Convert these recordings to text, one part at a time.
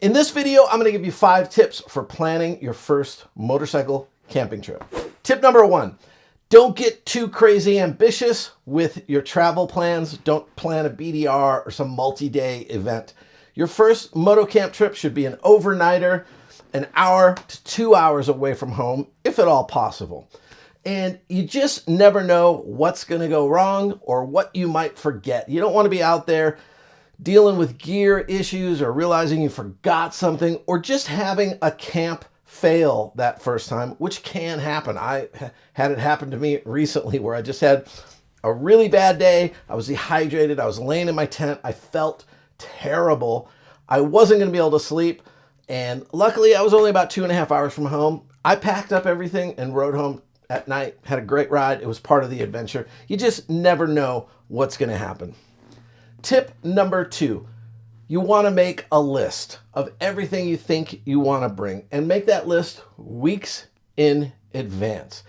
In this video, I'm going to give you 5 tips for planning your first motorcycle camping trip. Tip number 1, don't get too crazy ambitious with your travel plans. Don't plan a BDR or some multi-day event. Your first moto camp trip should be an overnighter, an hour to 2 hours away from home, if at all possible. And you just never know what's going to go wrong or what you might forget. You don't want to be out there dealing with gear issues or realizing you forgot something or just having a camp fail that first time, which can happen. I had it happen to me recently where I just had a really bad day. I was dehydrated. I was laying in my tent. I felt terrible. I wasn't going to be able to sleep. And luckily, I was only about 2.5 hours from home. I packed up everything and rode home at night. Had a great ride. It was part of the adventure. You just never know what's going to happen. Tip number 2, you want to make a list of everything you think you want to bring and make that list weeks in advance.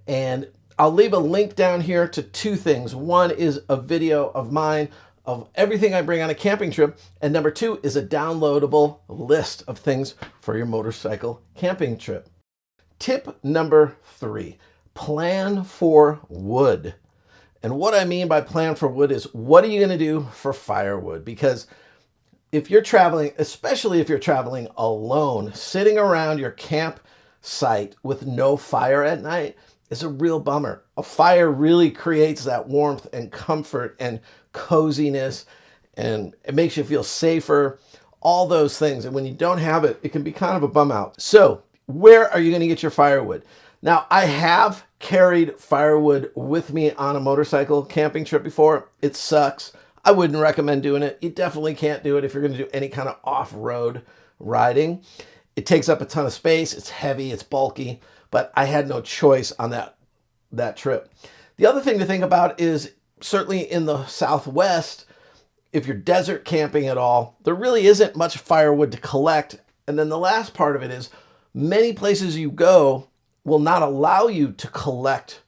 And I'll leave a link down here to 2 things. One is a video of mine of everything I bring on a camping trip. And number 2 is a downloadable list of things for your motorcycle camping trip. Tip number 3, plan for wood. And what I mean by plan for wood is what are you going to do for firewood? Because if you're traveling, especially if you're traveling alone, sitting around your campsite with no fire at night is a real bummer. A fire really creates that warmth and comfort and coziness, and it makes you feel safer, all those things. And when you don't have it, it can be kind of a bum out. So where are you going to get your firewood? Now, I have carried firewood with me on a motorcycle camping trip before. It sucks. I wouldn't recommend doing it. You definitely can't do it if you're going to do any kind of off-road riding. It takes up a ton of space. It's heavy. It's bulky. But I had no choice on that trip. The other thing to think about is certainly in the Southwest, if you're desert camping at all, there really isn't much firewood to collect. And then the last part of it is many places you go will not allow you to collect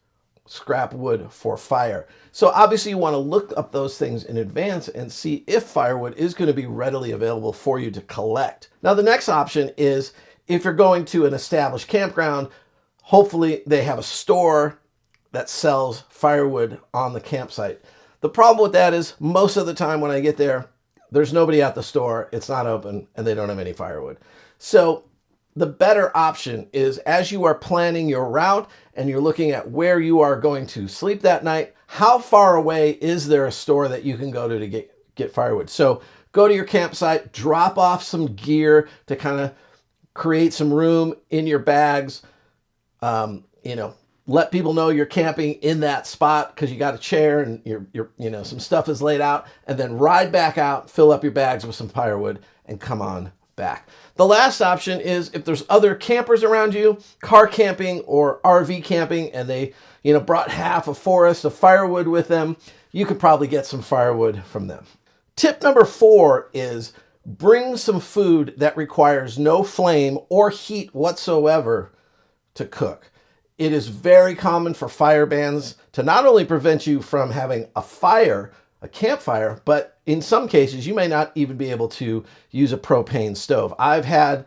scrap wood for fire. So obviously you want to look up those things in advance and see if firewood is going to be readily available for you to collect. Now the next option is if you're going to an established campground, hopefully they have a store that sells firewood on the campsite. The problem with that is most of the time when I get there, there's nobody at the store, it's not open, and they don't have any firewood. So the better option is as you are planning your route and you're looking at where you are going to sleep that night, how far away is there a store that you can go to get firewood? So go to your campsite, drop off some gear to kind of create some room in your bags. Let people know you're camping in that spot because you got a chair and some stuff is laid out, and then ride back out, fill up your bags with some firewood and come on back. The last option is if there's other campers around you, car camping or RV camping, and they, brought half a forest of firewood with them, you could probably get some firewood from them. Tip number 4 is bring some food that requires no flame or heat whatsoever to cook. It is very common for fire bans to not only prevent you from having a campfire, but in some cases, you may not even be able to use a propane stove. I've had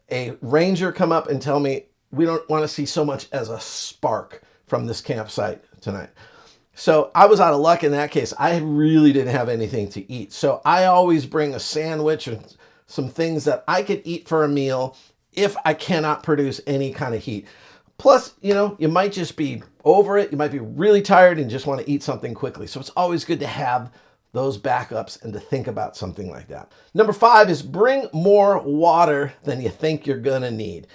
a ranger come up and tell me, we don't want to see so much as a spark from this campsite tonight. So I was out of luck in that case. I really didn't have anything to eat. So I always bring a sandwich and some things that I could eat for a meal if I cannot produce any kind of heat. Plus, you might just be over it. You might be really tired and just want to eat something quickly. So it's always good to have those backups and to think about something like that. Number 5 is bring more water than you think you're going to need.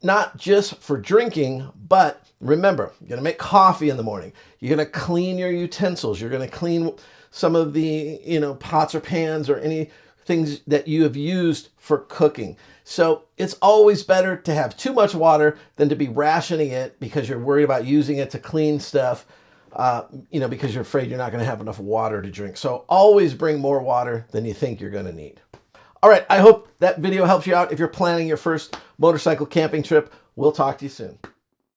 Not just for drinking, but remember, you're going to make coffee in the morning. You're going to clean your utensils. You're going to clean some of the, pots or pans or any things that you have used for cooking. So it's always better to have too much water than to be rationing it because you're worried about using it to clean stuff, because you're afraid you're not going to have enough water to drink. So always bring more water than you think you're going to need. All right, I hope that video helps you out if you're planning your first motorcycle camping trip. We'll talk to you soon.